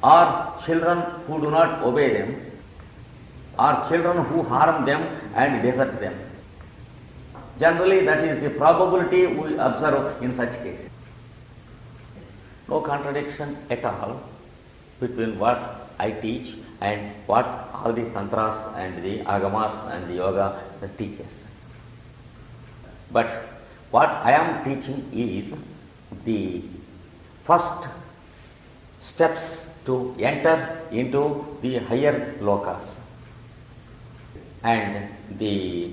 or children who do not obey them, or children who harm them and desert them. Generally, that is the probability we observe in such cases. No contradiction at all between what I teach and what all the tantras and the agamas and the yoga teaches. But what I am teaching is the first steps to enter into the higher lokas. And the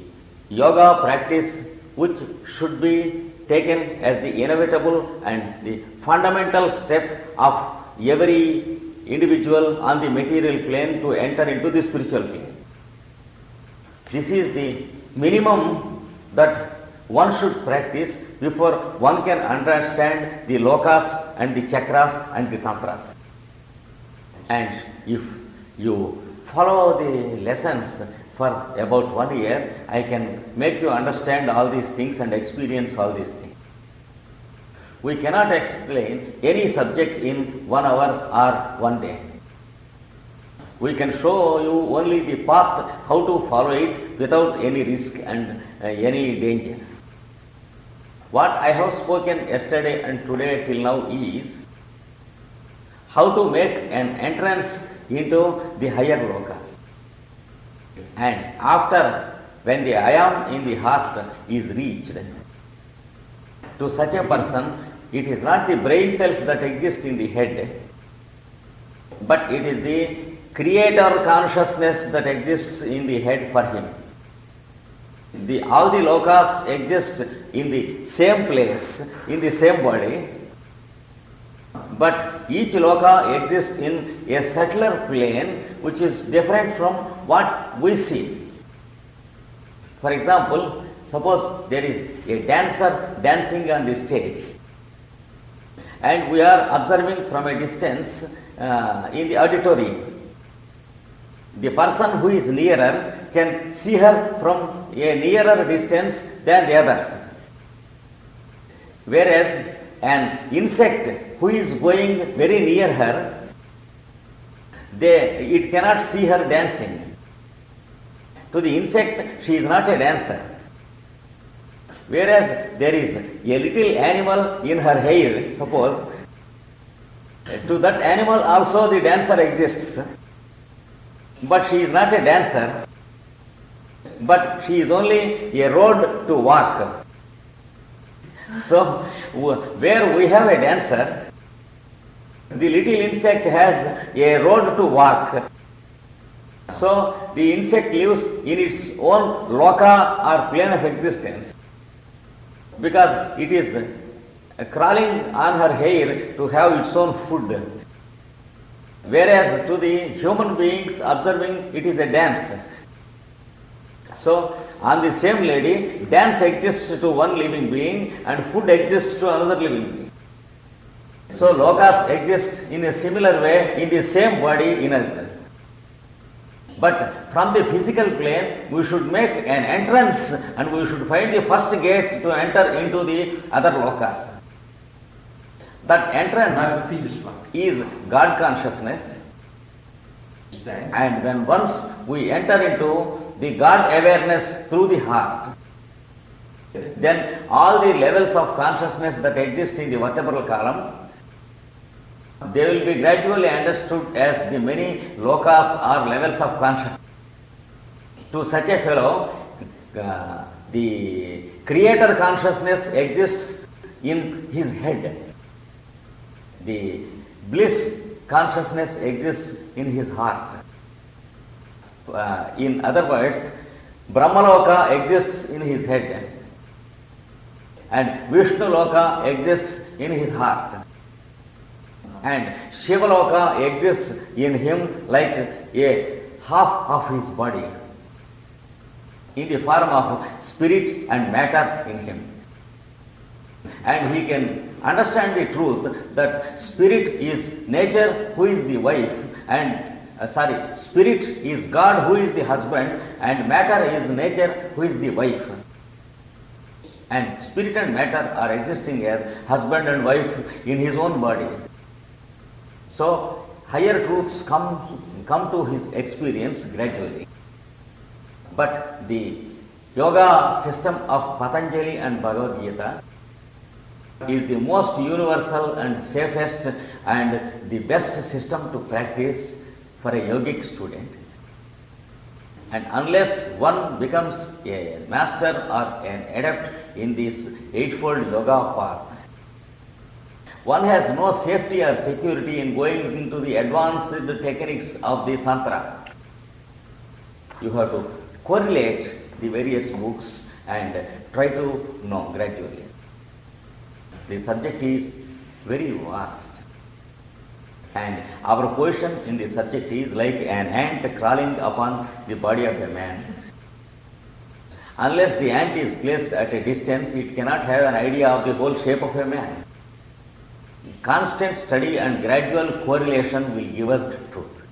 yoga practice which should be taken as the inevitable and the fundamental step of every individual on the material plane to enter into the spiritual plane. This is the minimum that one should practice before one can understand the lokas and the chakras and the tantras. And if you follow the lessons for about 1 year, I can make you understand all these things and experience all these things. We cannot explain any subject in 1 hour or 1 day. We can show you only the path, how to follow it without any risk and any danger. What I have spoken yesterday and today till now is how to make an entrance into the higher lokas. And after, when the I am in the heart is reached, to such a person, it is not the brain cells that exist in the head, but it is the creator consciousness that exists in the head for him. All the lokas exist in the same place, in the same body, but each loka exists in a subtler plane which is different from what we see. For example, suppose there is a dancer dancing on the stage and we are observing from a distance in the auditorium. The person who is nearer can see her from a nearer distance than the others. Whereas an insect who is going very near her, it cannot see her dancing. To the insect, she is not a dancer. Whereas there is a little animal in her hair, suppose, to that animal also the dancer exists. But she is not a dancer, but she is only a road to walk. So, where we have a dancer, the little insect has a road to walk. So, the insect lives in its own loka or plane of existence because it is crawling on her hair to have its own food. Whereas to the human beings observing, it is a dance. So, on the same lady, dance exists to one living being and food exists to another living being. So, lokas exist in a similar way in the same body in us. But from the physical plane, we should make an entrance and we should find the first gate to enter into the other lokas. That entrance is God consciousness. And when once we enter into the God awareness through the heart, then all the levels of consciousness that exist in the vertebral column, they will be gradually understood as the many lokas or levels of consciousness. To such a fellow, the creator consciousness exists in his head. The bliss consciousness exists in his heart. In other words, Brahmaloka exists in his head and Vishnu Loka exists in his heart. And Shiva Loka exists in him like a half of his body in the form of spirit and matter in him. And he can understand the truth that spirit is nature who is the wife and spirit is God who is the husband and matter is nature who is the wife. And spirit and matter are existing as husband and wife in his own body. So, higher truths come to his experience gradually. But the yoga system of Patanjali and Bhagavad Gita is the most universal and safest and the best system to practice for a yogic student. And unless one becomes a master or an adept in this eightfold yoga path, one has no safety or security in going into the advanced techniques of the Tantra. You have to correlate the various books and try to know gradually. The subject is very vast, and our position in the subject is like an ant crawling upon the body of a man. Unless the ant is placed at a distance, it cannot have an idea of the whole shape of a man. Constant study and gradual correlation will give us truth.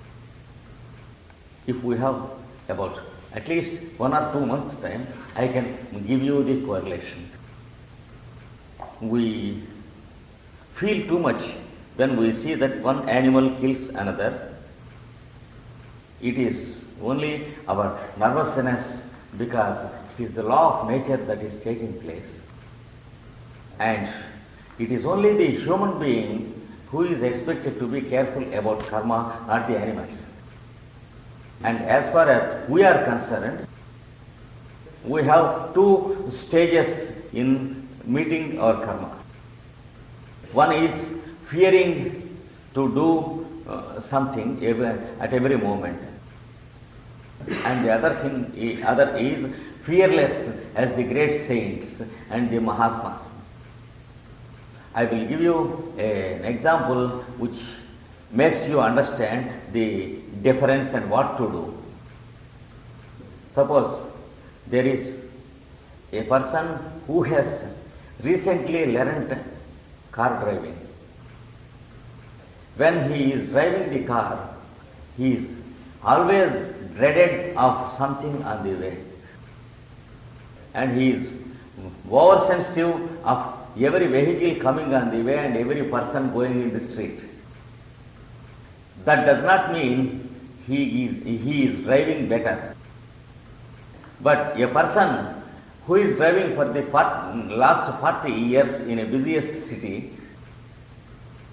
If we have about at least 1 or 2 months time, I can give you the correlation. We feel too much when we see that one animal kills another. It is only our nervousness, because it is the law of nature that is taking place. And it is only the human being who is expected to be careful about karma, not the animals. And as far as we are concerned, we have 2 stages in meeting our karma. One is fearing to do something at every moment, and the other is fearless as the great saints and the Mahatmas. I will give you an example which makes you understand the difference and what to do. Suppose there is a person who has recently learnt car driving. When he is driving the car, he is always dreaded of something on the way, and he is oversensitive of every vehicle coming on the way and every person going in the street. That does not mean he is driving better. But a person who is driving for the last 40 years in a busiest city,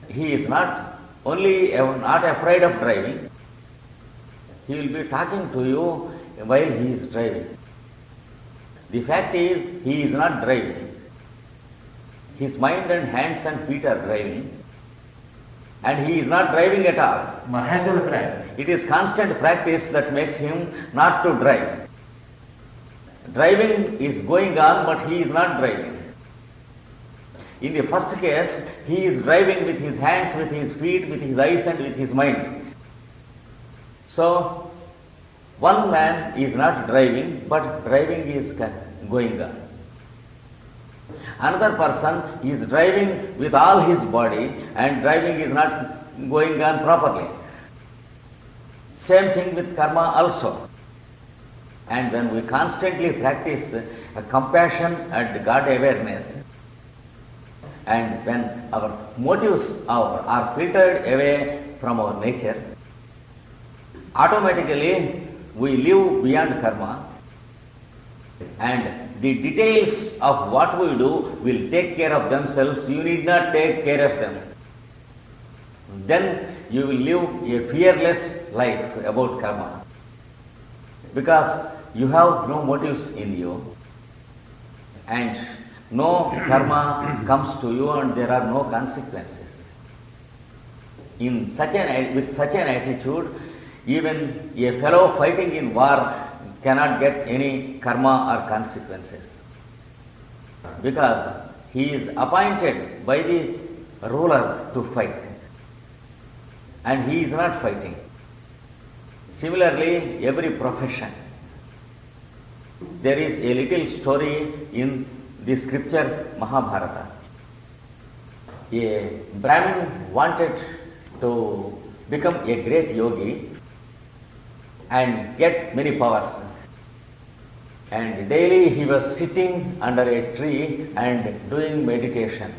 he is not only not afraid of driving, he will be talking to you while he is driving. The fact is, he is not driving. His mind and hands and feet are driving, and he is not driving at all. It is constant practice that makes him not to drive. Driving is going on, but he is not driving. In the first case, he is driving with his hands, with his feet, with his eyes and with his mind. So, one man is not driving, but driving is going on. Another person is driving with all his body, and driving is not going on properly. Same thing with karma also. And when we constantly practice compassion and God awareness, and when our motives are filtered away from our nature, automatically we live beyond karma, and the details of what we do will take care of themselves. You need not take care of them. Then you will live a fearless life about karma, because you have no motives in you, and no karma comes to you, and there are no consequences. With such an attitude, even a fellow fighting in war cannot get any karma or consequences, because he is appointed by the ruler to fight, and he is not fighting. Similarly, every profession. There is a little story in the scripture Mahabharata. A Brahmin wanted to become a great yogi and get many powers. And daily he was sitting under a tree and doing meditation.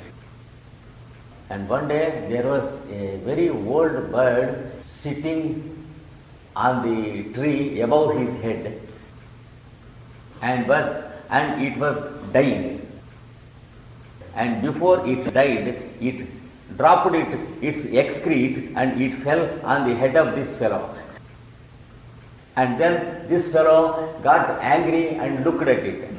And one day there was a very old bird sitting on the tree above his head, and it was dying. And before it died, it dropped its excrete and it fell on the head of this fellow. And then this fellow got angry and looked at it.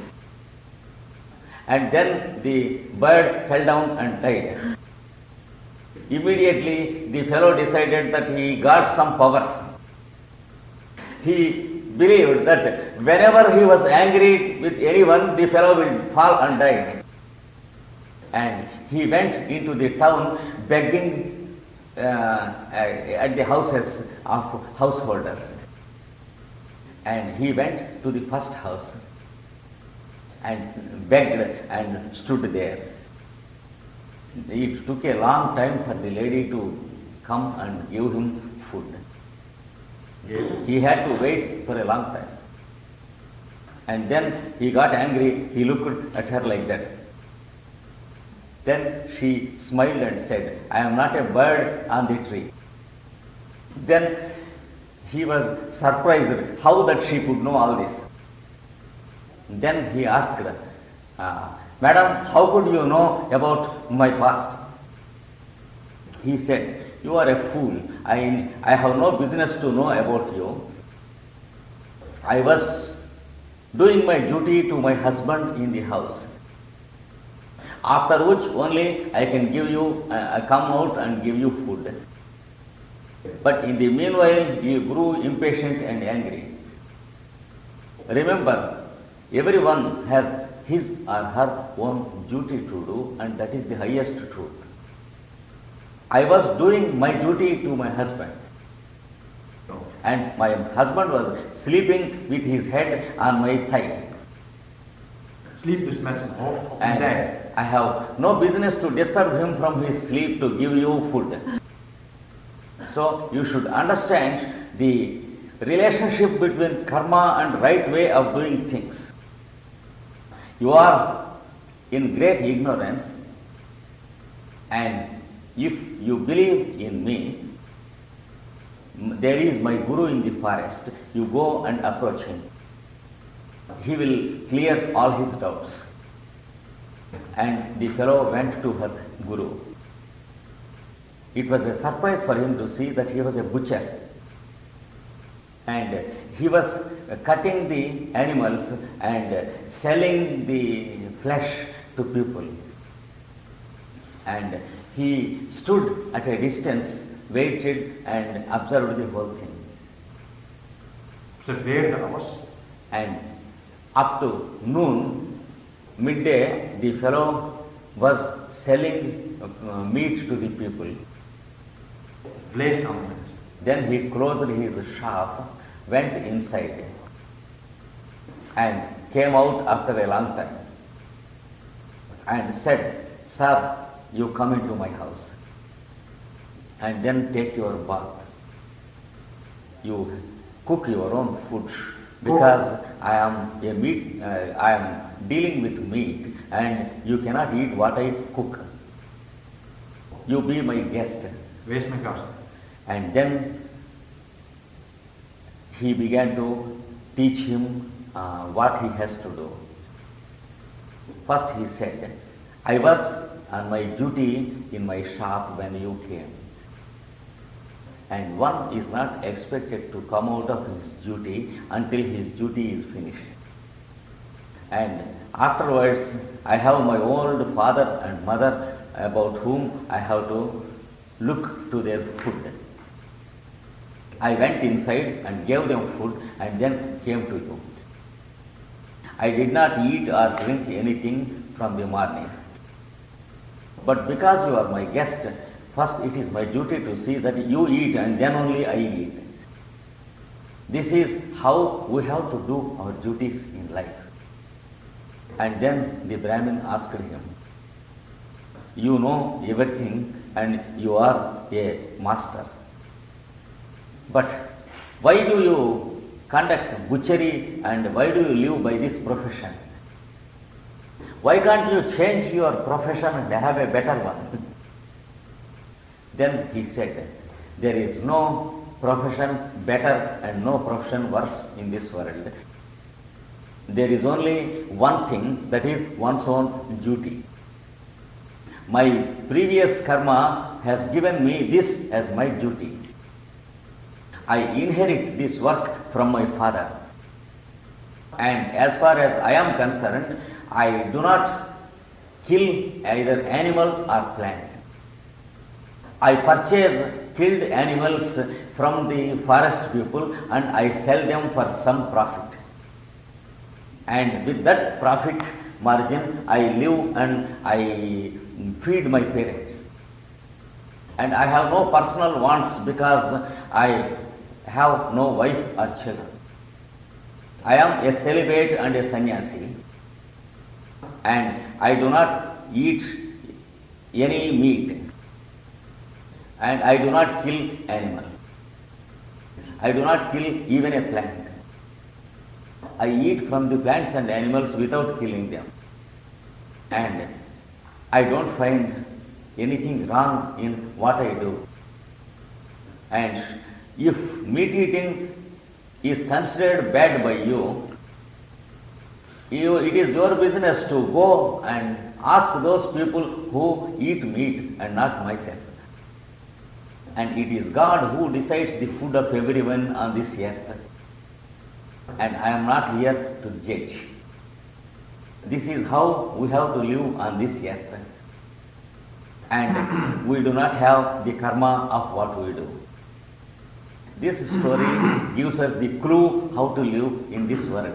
And then the bird fell down and died. Immediately the fellow decided that he got some powers. He believed that whenever he was angry with anyone, the fellow will fall and die. And he went into the town begging at the houses of householders. And he went to the first house and begged and stood there. It took a long time for the lady to come and give him food. He had to wait for a long time. And then he got angry. He looked at her like that. Then she smiled and said, "I am not a bird on the tree." Then he was surprised how that she could know all this. Then he asked her, "Madam, how could you know about my past?" He said, "You are a fool. I have no business to know about you. I was doing my duty to my husband in the house. After which only I can give you, come out and give you food. But in the meanwhile, you grew impatient and angry. Remember, everyone has his or her own duty to do, and that is the highest truth. I was doing my duty to my husband, and my husband was sleeping with his head on my thigh. Sleep is medicine. And I have no business to disturb him from his sleep to give you food. So you should understand the relationship between karma and right way of doing things. You are in great ignorance, and if you believe in me, there is my guru in the forest, you go and approach him. He will clear all his doubts." And the fellow went to her guru. It was a surprise for him to see that he was a butcher, and he was cutting the animals and selling the flesh to people. And he stood at a distance, waited and observed the whole thing. So where the hours? And up to noon, midday, the fellow was selling meat to the people. Place comment. Then he closed his shop, went inside, and came out after a long time and said, "Sir, you come into my house and then take your bath. You cook your own food, because I am dealing with meat, and you cannot eat what I cook. You be my guest." Where's my cost? And then he began to teach him what he has to do. First he said, "I was on my duty in my shop when you came. And one is not expected to come out of his duty until his duty is finished. And afterwards, I have my old father and mother about whom I have to look to their food. I went inside and gave them food and then came to you. I did not eat or drink anything from the morning. But because you are my guest, first it is my duty to see that you eat and then only I eat. This is how we have to do our duties in life." And then the Brahmin asked him, "You know everything and you are a master. But why do you conduct butchery and why do you live by this profession? Why can't you change your profession and have a better one?" Then he said, there is no profession better and no profession worse in this world. There is only one thing, that is one's own duty. My previous karma has given me this as my duty. I inherit this work from my father. And as far as I am concerned, I do not kill either animal or plant. I purchase killed animals from the forest people and I sell them for some profit. And with that profit margin, I live and I feed my parents. And I have no personal wants because I have no wife or children. I am a celibate and a sannyasi, and I do not eat any meat, and I do not kill animal. I do not kill even a plant. I eat from the plants and animals without killing them. And I don't find anything wrong in what I do. And if meat eating is considered bad by you, it is your business to go and ask those people who eat meat and not myself. And it is God who decides the food of everyone on this earth. And I am not here to judge. This is how we have to live on this earth. And we do not have the karma of what we do. This story gives us the clue how to live in this world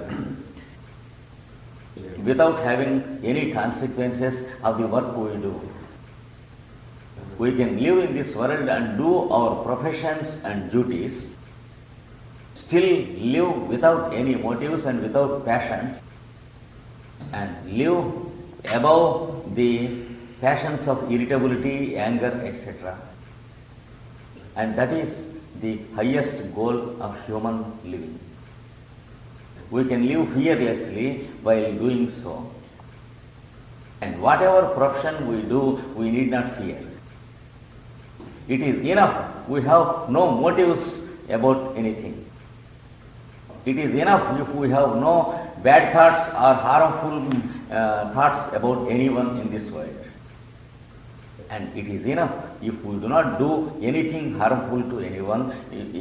without having any consequences of the work we do. We can live in this world and do our professions and duties, still live without any motives and without passions, and live above the passions of irritability, anger, etc. And that is the highest goal of human living. We can live fearlessly while doing so. And whatever profession we do, we need not fear. It is enough we have no motives about anything. It is enough if we have no bad thoughts or harmful thoughts about anyone in this world. And it is enough if we do not do anything harmful to anyone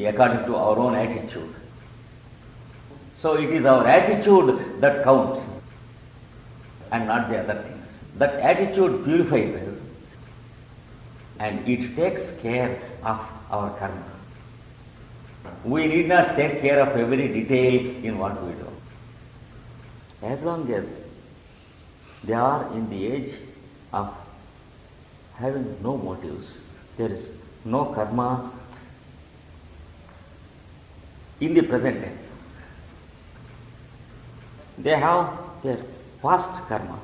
according to our own attitude. So it is our attitude that counts and not the other things. That attitude purifies us and it takes care of our karma. We need not take care of every detail in what we do. As long as they are in the age of having no motives, there is no karma in the present tense. They have their past karma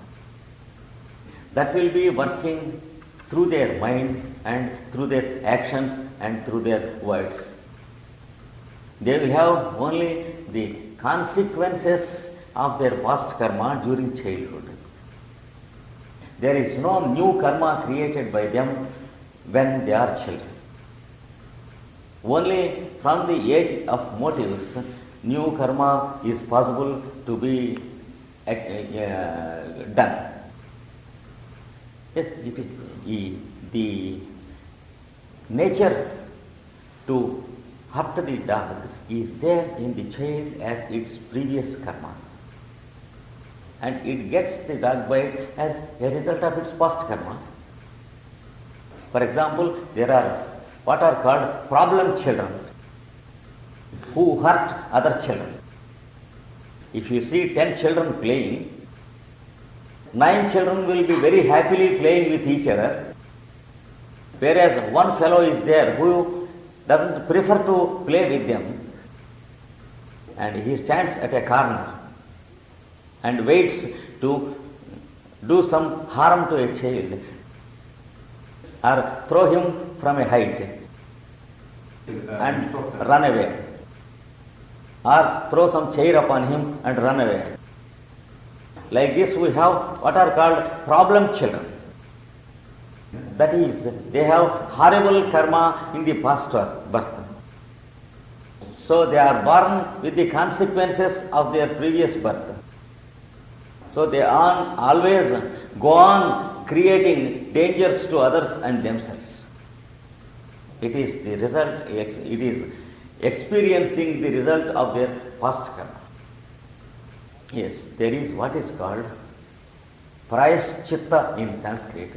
that will be working through their mind and through their actions and through their words. They will have only the consequences of their past karma during childhood. There is no new karma created by them when they are children. Only from the age of motives, new karma is possible to be done. Yes, it is the nature to hurt the dog is there in the child as its previous karma. And it gets the dog bite as a result of its past karma. For example, there are what are called problem children who hurt other children. If you see 10 children playing, 9 children will be very happily playing with each other, whereas one fellow is there who doesn't prefer to play with them, and he stands at a corner and waits to do some harm to a child or throw him from a height and run away, or throw some chair upon him and run away. Like this we have what are called problem children. That is, they have horrible karma in the past birth. So they are born with the consequences of their previous birth. So they always go on creating dangers to others and themselves. It is the result, it is experiencing the result of their past karma. Yes, there is what is called prayaschitta in Sanskrit.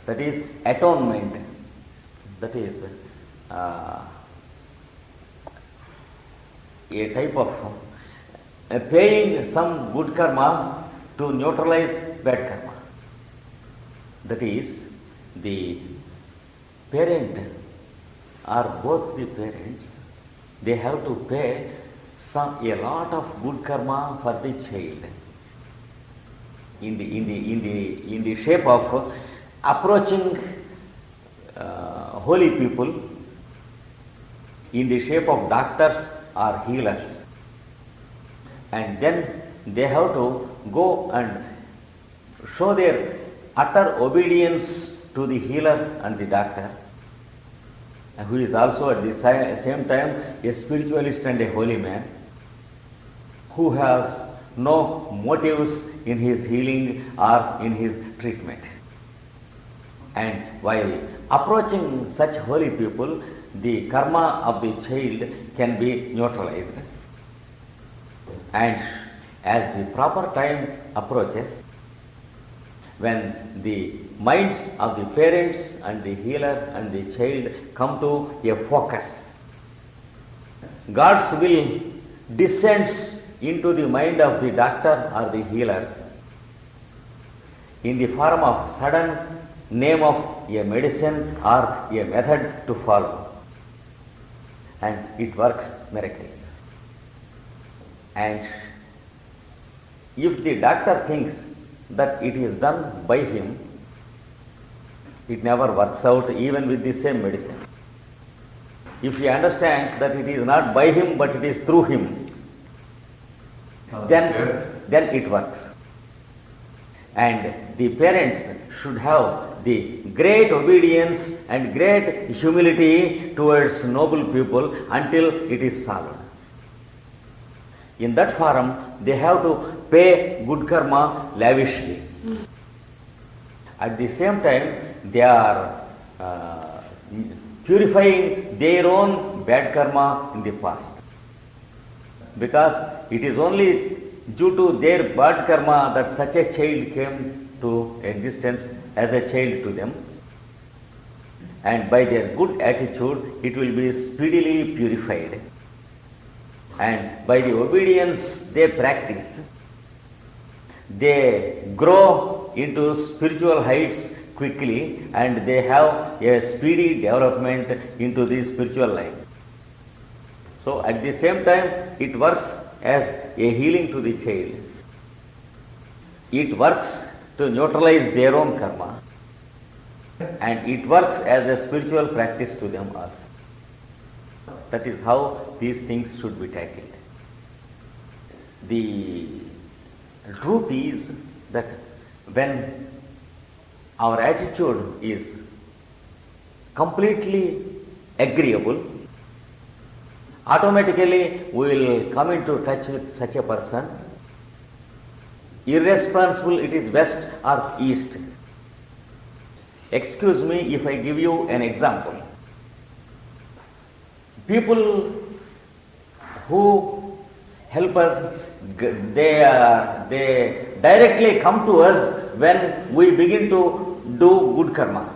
That is atonement. That is a type of paying some good karma to neutralize bad karma. That is, the parent or both the parents, they have to pay a lot of good karma for the child in the shape of approaching holy people, in the shape of doctors or healers, and then they have to go and show their utter obedience to the healer and the doctor, who is also at the same time a spiritualist and a holy man, who has no motives in his healing or in his treatment. And while approaching such holy people, the karma of the child can be neutralized. And as the proper time approaches, when the minds of the parents and the healer and the child come to a focus, God's will descends into the mind of the doctor or the healer in the form of sudden name of a medicine or a method to follow, and it works miracles. And if the doctor thinks that it is done by him, it never works out even with the same medicine. If he understands that it is not by him but it is through him, then it works. And the parents should have the great obedience and great humility towards noble people until it is solved. In that form, they have to pay good karma lavishly. At the same time, they are purifying their own bad karma in the past. Because it is only due to their bad karma that such a child came to existence as a child to them. And by their good attitude, it will be speedily purified. And by the obedience they practice, they grow into spiritual heights quickly, and they have a speedy development into the spiritual life. So at the same time, it works as a healing to the child. It works to neutralize their own karma, and it works as a spiritual practice to them also. That is how these things should be tackled. The truth is that when our attitude is completely agreeable, automatically we will come into touch with such a person, irresponsible it is west or east. Excuse me if I give you an example. People who help us, they directly come to us when we begin to do good karma.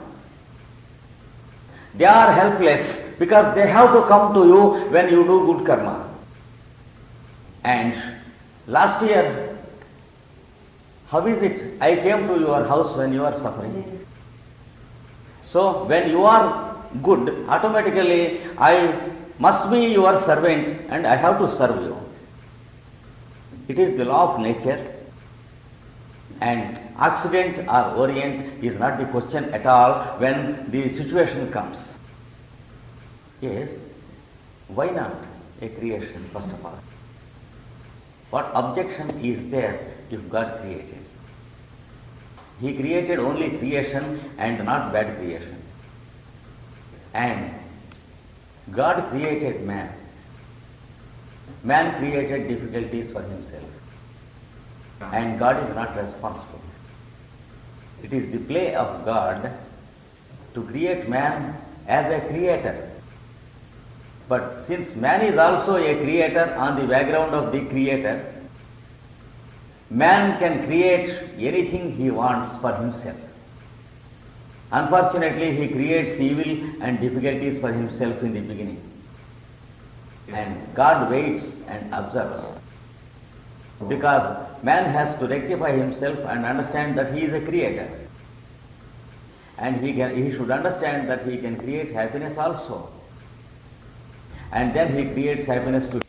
They are helpless because they have to come to you when you do good karma. And last year, how is it? I came to your house when you are suffering. So when you are good, automatically I must be your servant and I have to serve you. It is the law of nature, and Occident or Orient is not the question at all when the situation comes. Yes, why not a creation first of all? What objection is there if God created? He created only creation and not bad creation. And God created man. Man created difficulties for himself. And God is not responsible. It is the play of God to create man as a creator. But since man is also a creator on the background of the creator, man can create anything he wants for himself. Unfortunately, he creates evil and difficulties for himself in the beginning. And God waits and observes. Because man has to rectify himself and understand that he is a creator. And he should understand that he can create happiness also. And then he creates happiness to